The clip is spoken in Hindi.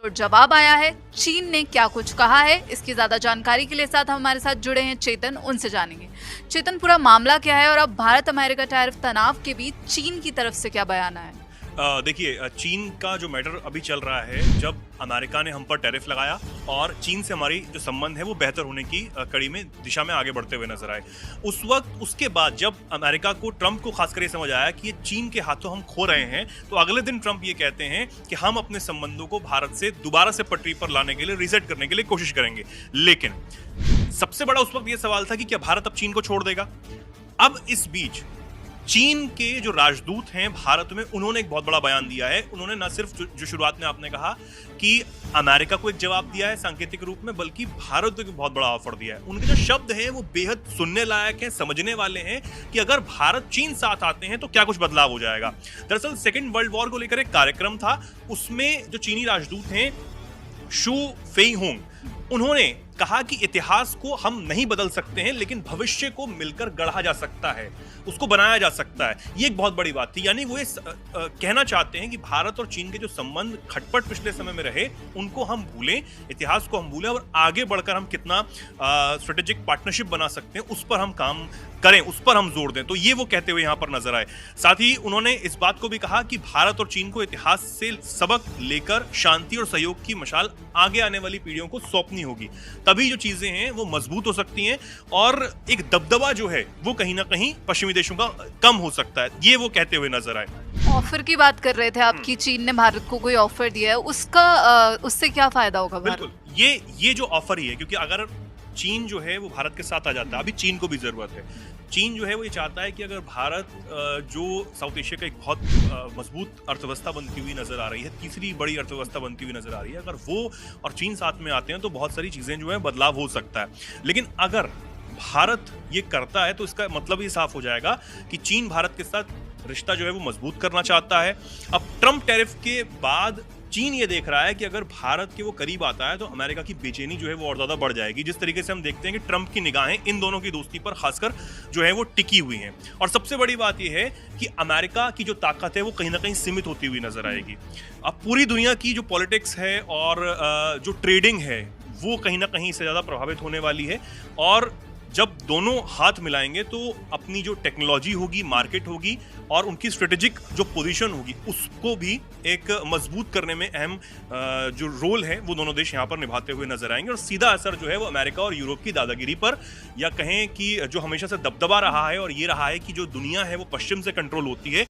तो जवाब आया है। चीन ने क्या कुछ कहा है, इसकी ज्यादा जानकारी के लिए साथ हमारे साथ जुड़े हैं चेतन, उनसे जानेंगे। चेतन, पूरा मामला क्या है और अब भारत अमेरिका टैरिफ तनाव के बीच चीन की तरफ से क्या बयान आया है? देखिए, चीन का जो मैटर अभी चल रहा है, जब अमेरिका ने हम पर टैरिफ लगाया और चीन से हमारी जो संबंध है वो बेहतर होने की कड़ी में दिशा में आगे बढ़ते हुए नजर आए। उस वक्त उसके बाद जब अमेरिका को, ट्रंप को खासकर ये समझ आया कि ये चीन के हाथों हम खो रहे हैं, तो अगले दिन ट्रंप ये कहते हैं कि हम अपने संबंधों को भारत से दोबारा से पटरी पर लाने के लिए, रीसेट करने के लिए कोशिश करेंगे। लेकिन सबसे बड़ा उस वक्त ये सवाल था कि क्या भारत अब चीन को छोड़ देगा। अब इस बीच चीन के जो राजदूत हैं भारत में, उन्होंने एक बहुत बड़ा बयान दिया है। उन्होंने न सिर्फ जो शुरुआत में आपने कहा कि अमेरिका को एक जवाब दिया है सांकेतिक रूप में, बल्कि भारत को एक बहुत बड़ा ऑफर दिया है। उनके जो शब्द हैं वो बेहद सुनने लायक हैं, समझने वाले हैं कि अगर भारत चीन साथ आते हैं तो क्या कुछ बदलाव हो जाएगा। दरअसल सेकेंड वर्ल्ड वॉर को लेकर एक कार्यक्रम था, उसमें जो चीनी राजदूत हैं शू फेईहोंग, उन्होंने कहा कि इतिहास को हम नहीं बदल सकते हैं, लेकिन भविष्य को मिलकर गढ़ा जा सकता है, उसको बनाया जा सकता है। ये एक बहुत बड़ी बात थी। यानी वो ये कहना चाहते हैं कि भारत और चीन के जो संबंध खटपट पिछले समय में रहे, उनको हम भूलें, इतिहास को हम भूलें और आगे बढ़कर हम कितना स्ट्रेटेजिक पार्टनरशिप बना सकते हैं उस पर हम काम करें, उस पर हम जोर दें। तो ये वो कहते हुए यहाँ पर नजर आए। साथ ही उन्होंने इस बात को भी कहा कि भारत और चीन को इतिहास से सबक लेकर शांति और सहयोग की मशाल आगे आने वाली पीढ़ियों को सौंपनी होगी, तभी जो चीजें हैं वो मजबूत हो सकती हैं और एक दबदबा जो है वो कहीं ना कहीं पश्चिमी देशों का कम हो सकता है। ये वो कहते हुए नजर आए। ऑफर की बात कर रहे थे आप कि चीन ने भारत को कोई ऑफर दिया है, उसका उससे क्या फायदा होगा भारत? बिल्कुल, ये जो ऑफर ही है, क्योंकि अगर चीन जो है वो भारत के साथ आ जाता है, अभी चीन को भी जरूरत है। चीन जो है वो ये चाहता है कि अगर भारत, जो साउथ एशिया का एक बहुत मजबूत अर्थव्यवस्था बनती हुई नजर आ रही है, तीसरी बड़ी अर्थव्यवस्था बनती हुई नजर आ रही है, अगर वो और चीन साथ में आते हैं तो बहुत सारी चीजें जो है बदलाव हो सकता है। लेकिन अगर भारत ये करता है तो इसका मतलब ये साफ हो जाएगा कि चीन भारत के साथ रिश्ता जो है वो मजबूत करना चाहता है। अब ट्रंप टैरिफ के बाद चीन ये देख रहा है कि अगर भारत के वो करीब आता है तो अमेरिका की बेचैनी जो है वो और ज्यादा बढ़ जाएगी। जिस तरीके से हम देखते हैं कि ट्रंप की निगाहें इन दोनों की दोस्ती पर खासकर जो है वो टिकी हुई हैं। और सबसे बड़ी बात यह है कि अमेरिका की जो ताकत है वो कहीं ना कहीं सीमित होती हुई नजर आएगी। अब पूरी दुनिया की जो पॉलिटिक्स है और जो ट्रेडिंग है वो कहीं ना कहीं इससे ज्यादा प्रभावित होने वाली है। और जब दोनों हाथ मिलाएंगे तो अपनी जो टेक्नोलॉजी होगी, मार्केट होगी और उनकी स्ट्रेटेजिक जो पोजीशन होगी, उसको भी एक मजबूत करने में अहम जो रोल है वो दोनों देश यहाँ पर निभाते हुए नजर आएंगे। और सीधा असर जो है वो अमेरिका और यूरोप की दादागिरी पर, या कहें कि जो हमेशा से दबदबा रहा है और ये रहा है कि जो दुनिया है वो पश्चिम से कंट्रोल होती है,